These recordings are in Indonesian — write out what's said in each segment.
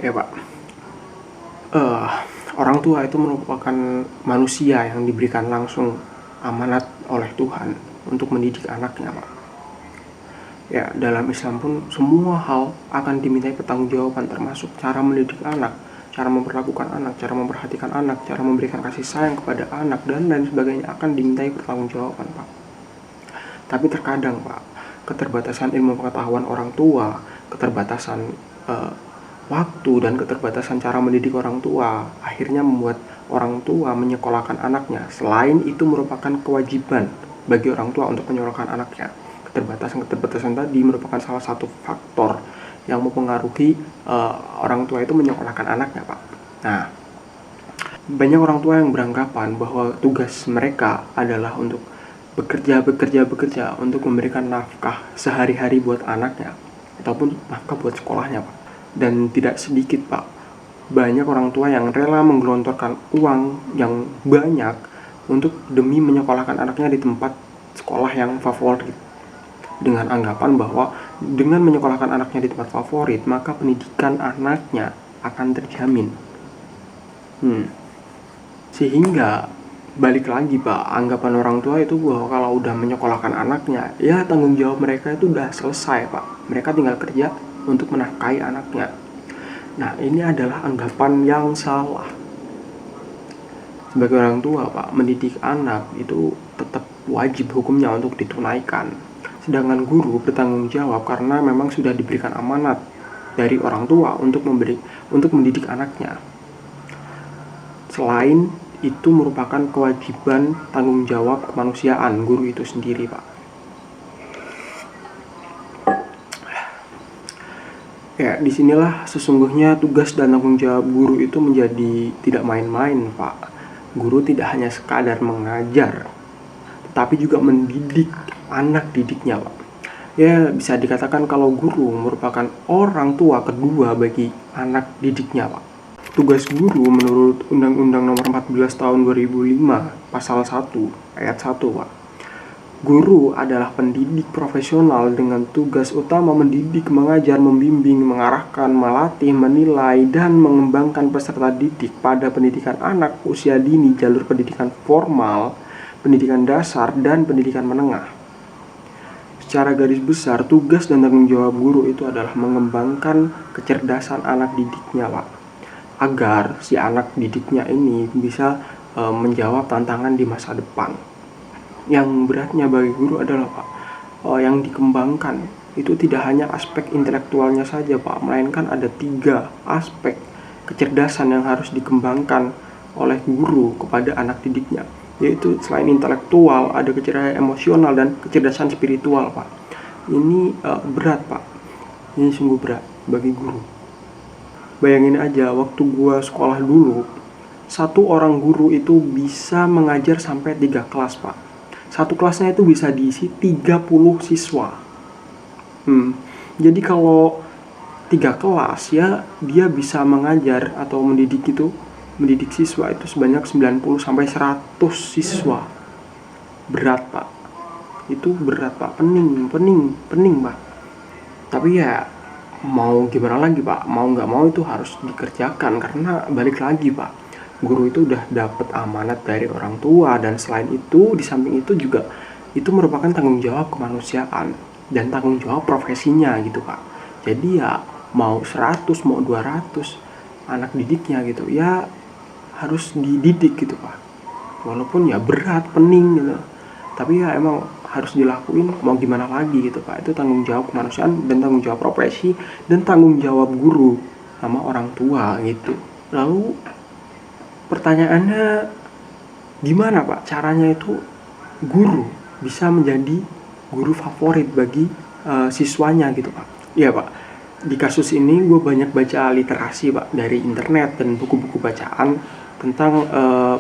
Ya Pak, eh orang tua itu merupakan manusia yang diberikan langsung amanat oleh Tuhan untuk mendidik anaknya Pak. Ya, dalam Islam pun semua hal akan dimintai pertanggungjawaban, termasuk cara mendidik anak, cara memperlakukan anak, cara memperhatikan anak, cara memberikan kasih sayang kepada anak, dan lain sebagainya akan dimintai pertanggungjawaban Pak. Tapi terkadang Pak, keterbatasan ilmu pengetahuan orang tua, keterbatasan eh, waktu, dan keterbatasan cara mendidik orang tua akhirnya membuat orang tua menyekolahkan anaknya. Selain itu merupakan kewajiban bagi orang tua untuk menyekolahkan anaknya. Keterbatasan tadi merupakan salah satu faktor yang mempengaruhi orang tua itu menyekolahkan anaknya Pak. Nah, banyak orang tua yang beranggapan bahwa tugas mereka adalah untuk bekerja untuk memberikan nafkah sehari-hari buat anaknya ataupun nafkah buat sekolahnya Pak. Dan tidak sedikit Pak, banyak orang tua yang rela menggelontorkan uang yang banyak untuk demi menyekolahkan anaknya di tempat sekolah yang favorit, dengan anggapan bahwa dengan menyekolahkan anaknya di tempat favorit maka pendidikan anaknya akan terjamin. Sehingga balik lagi Pak, anggapan orang tua itu bahwa kalau udah menyekolahkan anaknya, ya tanggung jawab mereka itu udah selesai Pak. Mereka tinggal kerja untuk menafkahi anaknya. Nah, ini adalah anggapan yang salah. Sebagai orang tua Pak, mendidik anak itu tetap wajib hukumnya untuk ditunaikan. Sedangkan guru bertanggung jawab karena memang sudah diberikan amanat dari orang tua untuk mendidik anaknya. Selain itu merupakan kewajiban tanggung jawab kemanusiaan guru itu sendiri Pak. Ya, disinilah sesungguhnya tugas dan tanggung jawab guru itu menjadi tidak main-main Pak. Guru tidak hanya sekadar mengajar, tetapi juga mendidik anak didiknya Pak. Ya, bisa dikatakan kalau guru merupakan orang tua kedua bagi anak didiknya Pak. Tugas guru menurut Undang-Undang Nomor 14 Tahun 2005 Pasal 1 Ayat 1 Pak. Guru adalah pendidik profesional dengan tugas utama mendidik, mengajar, membimbing, mengarahkan, melatih, menilai, dan mengembangkan peserta didik pada pendidikan anak usia dini, jalur pendidikan formal, pendidikan dasar, dan pendidikan menengah. Secara garis besar, tugas dan tanggung jawab guru itu adalah mengembangkan kecerdasan anak didiknya Pak, agar si anak didiknya ini bisa menjawab tantangan di masa depan. Yang beratnya bagi guru adalah Pak, yang dikembangkan itu tidak hanya aspek intelektualnya saja Pak, melainkan ada 3 aspek kecerdasan yang harus dikembangkan oleh guru kepada anak didiknya, yaitu selain intelektual ada kecerdasan emosional dan kecerdasan spiritual Pak. Ini berat Pak, ini sungguh berat bagi guru. Bayangin aja, waktu gua sekolah dulu, satu orang guru itu bisa mengajar sampai 3 kelas Pak. Satu kelasnya itu bisa diisi 30 siswa. Jadi kalau 3 kelas ya, dia bisa mengajar atau mendidik siswa itu sebanyak 90 sampai 100 siswa. Berat Pak. Itu berat Pak, pening Pak. Tapi ya mau gimana lagi Pak, mau nggak mau itu harus dikerjakan, karena balik lagi Pak, guru itu udah dapet amanat dari orang tua, dan selain itu di samping itu juga itu merupakan tanggung jawab kemanusiaan dan tanggung jawab profesinya gitu Pak. Jadi ya mau 100 mau 200 anak didiknya gitu ya harus dididik gitu Pak, walaupun ya berat, pening gitu, tapi ya emang harus dilakuin, mau gimana lagi gitu Pak. Itu tanggung jawab kemanusiaan dan tanggung jawab profesi dan tanggung jawab guru sama orang tua gitu. Lalu pertanyaannya, gimana Pak caranya itu guru bisa menjadi guru favorit bagi siswanya gitu Pak? Iya Pak, di kasus ini gue banyak baca literasi Pak dari internet dan buku-buku bacaan tentang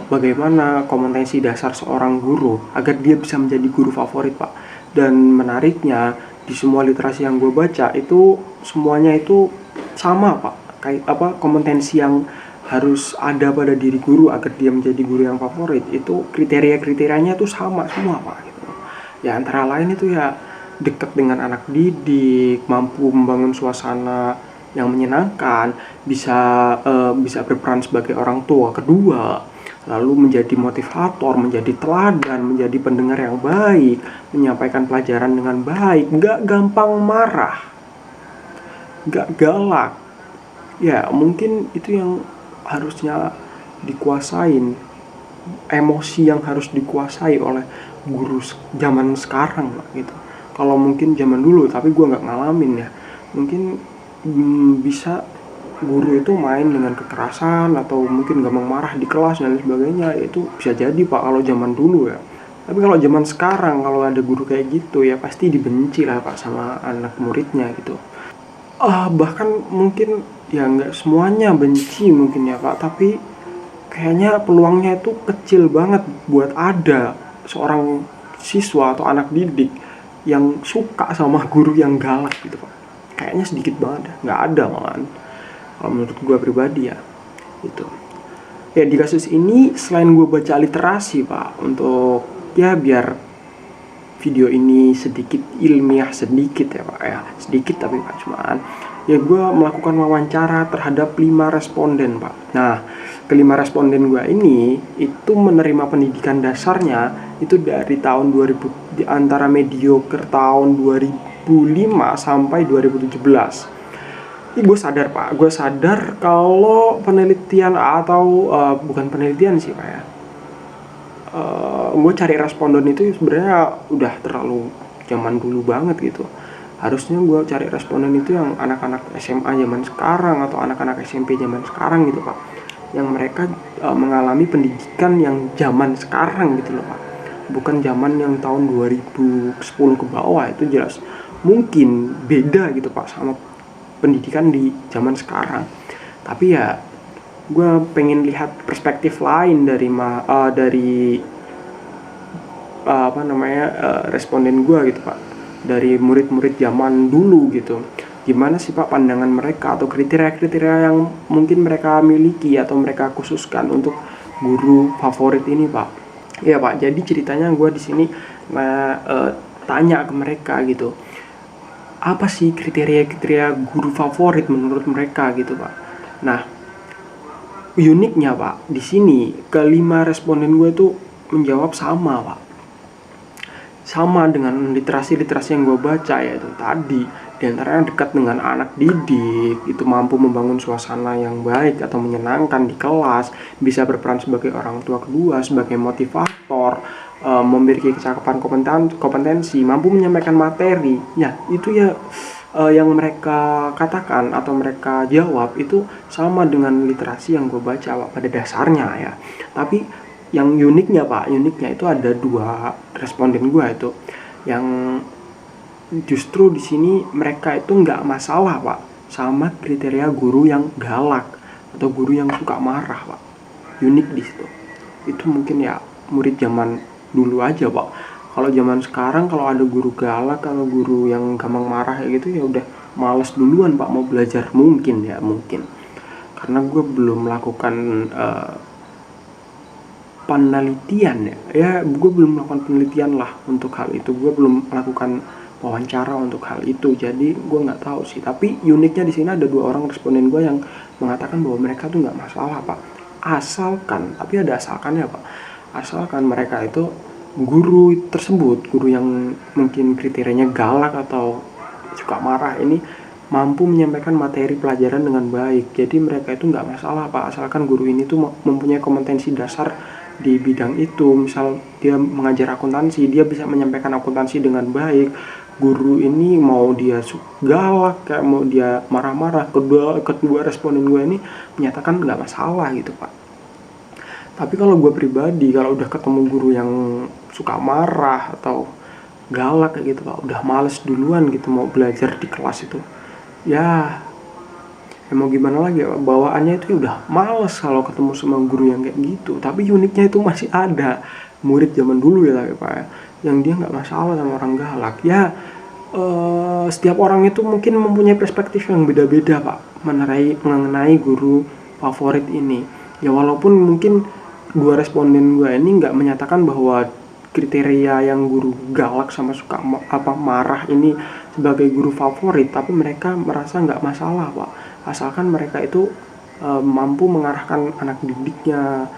bagaimana kompetensi dasar seorang guru agar dia bisa menjadi guru favorit Pak. Dan menariknya, di semua literasi yang gue baca itu semuanya itu sama Pak, kayak kompetensi yang harus ada pada diri guru agar dia menjadi guru yang favorit itu kriteria-kriterianya tuh sama semua Pak gitu. Ya antara lain itu ya dekat dengan anak didik, mampu membangun suasana yang menyenangkan, bisa berperan sebagai orang tua kedua, lalu menjadi motivator, menjadi teladan, menjadi pendengar yang baik, menyampaikan pelajaran dengan baik, nggak gampang marah, nggak galak. Ya mungkin itu yang harusnya dikuasain, emosi yang harus dikuasai oleh guru zaman sekarang lah gitu. Kalau mungkin zaman dulu, tapi gue nggak ngalamin ya, mungkin bisa guru itu main dengan kekerasan atau mungkin gampang marah di kelas dan sebagainya. Itu bisa jadi pak kalau zaman dulu ya. Tapi kalau zaman sekarang, kalau ada guru kayak gitu ya pasti dibenci lah pak sama anak muridnya gitu. Bahkan mungkin ya nggak semuanya benci mungkin ya pak, tapi kayaknya peluangnya itu kecil banget buat ada seorang siswa atau anak didik yang suka sama guru yang galak gitu pak. Kayaknya sedikit banget, nggak ada malahan kalau menurut gue pribadi ya. Itu ya, di kasus ini selain gue baca literasi pak, untuk ya biar video ini sedikit ilmiah sedikit ya pak ya, sedikit tapi pak, cuman ya gue melakukan wawancara terhadap 5 responden pak. Nah, kelima responden gue ini itu menerima pendidikan dasarnya itu dari tahun 2000, di antara mediocre tahun 2005 sampai 2017. Ini gue sadar pak, gue sadar kalau penelitian atau bukan penelitian sih pak ya, gue cari responden itu sebenarnya udah terlalu zaman dulu banget gitu. Harusnya gue cari responden itu yang anak-anak SMA zaman sekarang atau anak-anak SMP zaman sekarang gitu pak, yang mereka mengalami pendidikan yang zaman sekarang gitu loh pak, bukan zaman yang tahun 2010 ke bawah. Itu jelas mungkin beda gitu pak sama pendidikan di zaman sekarang. Tapi ya gue pengen lihat perspektif lain dari responden gue gitu pak, dari murid-murid zaman dulu gitu. Gimana sih pak pandangan mereka atau kriteria-kriteria yang mungkin mereka miliki atau mereka khususkan untuk guru favorit ini pak. Iya pak, jadi ceritanya gue di sini tanya ke mereka gitu, apa sih kriteria-kriteria guru favorit menurut mereka gitu pak. Nah, uniknya pak, di sini kelima responden gue tuh menjawab sama pak, sama dengan literasi yang gue baca, yaitu tadi diantaranya dekat dengan anak didik, itu mampu membangun suasana yang baik atau menyenangkan di kelas, bisa berperan sebagai orang tua kedua, sebagai motivator, memiliki kecakapan kompetensi, mampu menyampaikan materi. Ya itu ya, yang mereka katakan atau mereka jawab itu sama dengan literasi yang gue baca pak, pada dasarnya ya. Tapi yang uniknya itu ada 2 responden gue itu yang justru di sini mereka itu nggak masalah pak sama kriteria guru yang galak atau guru yang suka marah pak. Unik di situ. Itu mungkin ya murid zaman dulu aja pak. Kalau zaman sekarang kalau ada guru galak atau guru yang gampang marah kayak gitu ya udah males duluan pak mau belajar, mungkin karena gue belum melakukan penelitian ya gue belum melakukan penelitian lah untuk hal itu, gue belum melakukan wawancara untuk hal itu, jadi gue nggak tahu sih. Tapi uniknya di sini ada 2 orang responden gue yang mengatakan bahwa mereka tuh nggak masalah pak, asalkan, tapi ada asalkannya pak, asalkan mereka itu guru tersebut, guru yang mungkin kriterianya galak atau suka marah ini mampu menyampaikan materi pelajaran dengan baik. Jadi mereka itu nggak masalah pak, asalkan guru ini tuh mempunyai kompetensi dasar di bidang itu. Misal dia mengajar akuntansi, dia bisa menyampaikan akuntansi dengan baik. Guru ini mau dia galak kayak mau dia marah-marah, kedua responden gue ini menyatakan nggak masalah gitu pak. Tapi kalau gue pribadi, kalau udah ketemu guru yang suka marah atau galak kayak gitu pak, udah males duluan gitu mau belajar di kelas itu. Ya mau gimana lagi ya, bawaannya itu udah males kalau ketemu sama guru yang kayak gitu. Tapi uniknya itu masih ada murid zaman dulu ya tapi pak ya, yang dia nggak masalah sama orang galak ya. Setiap orang itu mungkin mempunyai perspektif yang beda-beda pak mengenai guru favorit ini ya. Walaupun mungkin 2 responden gue ini nggak menyatakan bahwa kriteria yang guru galak sama suka marah ini sebagai guru favorit, tapi mereka merasa nggak masalah Pak, asalkan mereka itu mampu mengarahkan anak didiknya,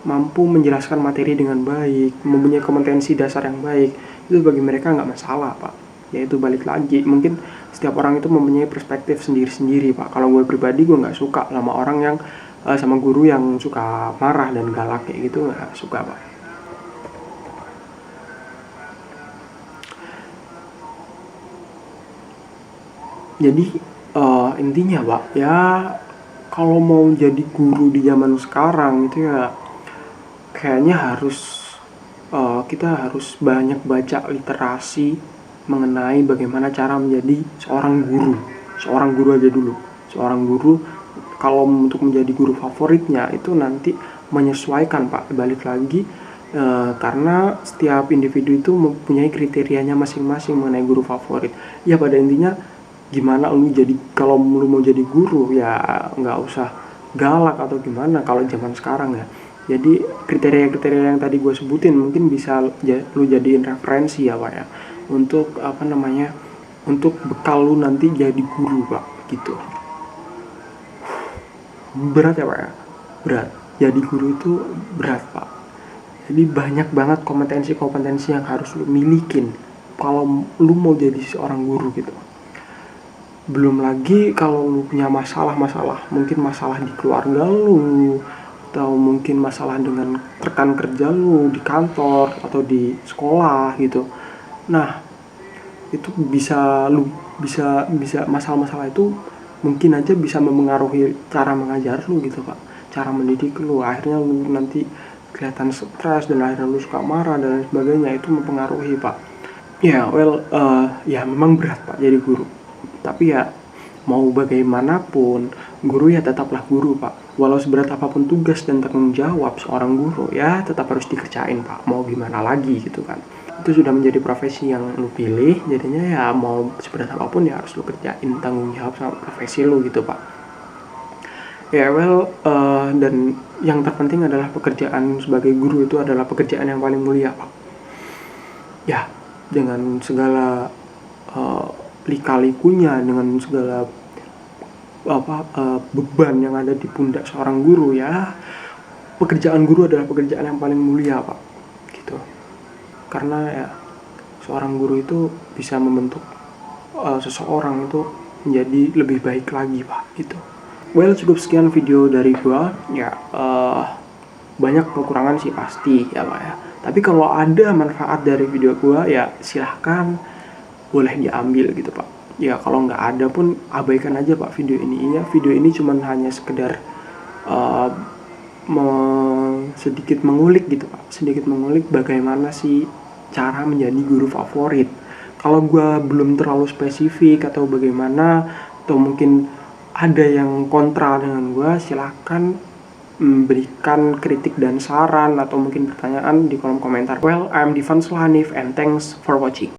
mampu menjelaskan materi dengan baik, mempunyai kompetensi dasar yang baik, itu bagi mereka nggak masalah Pak. Yaitu balik lagi, mungkin setiap orang itu mempunyai perspektif sendiri-sendiri Pak. Kalau gue pribadi, gue nggak suka sama orang yang sama guru yang suka marah dan galak kayak gitu, nggak suka Pak. Jadi intinya Pak, ya kalau mau jadi guru di zaman sekarang itu ya kayaknya kita harus banyak baca literasi mengenai bagaimana cara menjadi seorang guru. Seorang guru aja dulu. Seorang guru kalau untuk menjadi guru favoritnya itu nanti menyesuaikan Pak. Balik lagi karena setiap individu itu mempunyai kriterianya masing-masing mengenai guru favorit. Ya pada intinya gimana lu jadi, kalau lu mau jadi guru ya nggak usah galak atau gimana kalau zaman sekarang ya. Jadi kriteria-kriteria yang tadi gue sebutin mungkin bisa lu jadiin referensi ya Pak ya, untuk untuk bekal lu nanti jadi guru Pak gitu. Berat ya Pak ya, berat. Jadi guru itu berat Pak. Jadi banyak banget kompetensi-kompetensi yang harus lu milikin kalau lu mau jadi seorang guru gitu. Belum lagi kalau lu punya masalah-masalah, mungkin masalah di keluarga lu, atau mungkin masalah dengan rekan kerja lu di kantor atau di sekolah gitu. Nah, itu bisa masalah-masalah itu mungkin aja bisa mempengaruhi cara mengajar lu gitu Pak, cara mendidik lu. Akhirnya lu nanti kelihatan stres dan akhirnya lu suka marah dan sebagainya, itu mempengaruhi Pak. Ya ya memang berat Pak jadi guru, tapi ya mau bagaimanapun guru ya tetaplah guru Pak. Walau seberat apapun tugas dan tanggung jawab seorang guru ya tetap harus dikerjain Pak, mau gimana lagi gitu kan. Itu sudah menjadi profesi yang lu pilih, jadinya ya mau seberat apapun ya harus lu kerjain tanggung jawab sama profesi lu gitu Pak. Ya dan yang terpenting adalah pekerjaan sebagai guru itu adalah pekerjaan yang paling mulia Pak. Ya dengan segala lika-likunya, dengan segala beban yang ada di pundak seorang guru ya, pekerjaan guru adalah pekerjaan yang paling mulia Pak gitu. Karena ya seorang guru itu bisa membentuk seseorang itu menjadi lebih baik lagi Pak gitu. Cukup sekian video dari gua ya. Banyak kekurangan sih pasti ya Pak ya, tapi kalau ada manfaat dari video gua ya silahkan boleh diambil gitu Pak. Ya kalau nggak ada pun abaikan aja Pak video ini. Ya video ini cuma hanya sekedar sedikit mengulik gitu Pak, sedikit mengulik bagaimana sih cara menjadi guru favorit. Kalau gue belum terlalu spesifik atau bagaimana, atau mungkin ada yang kontra dengan gue, silahkan berikan kritik dan saran atau mungkin pertanyaan di kolom komentar. I'm Divan Hanif and thanks for watching.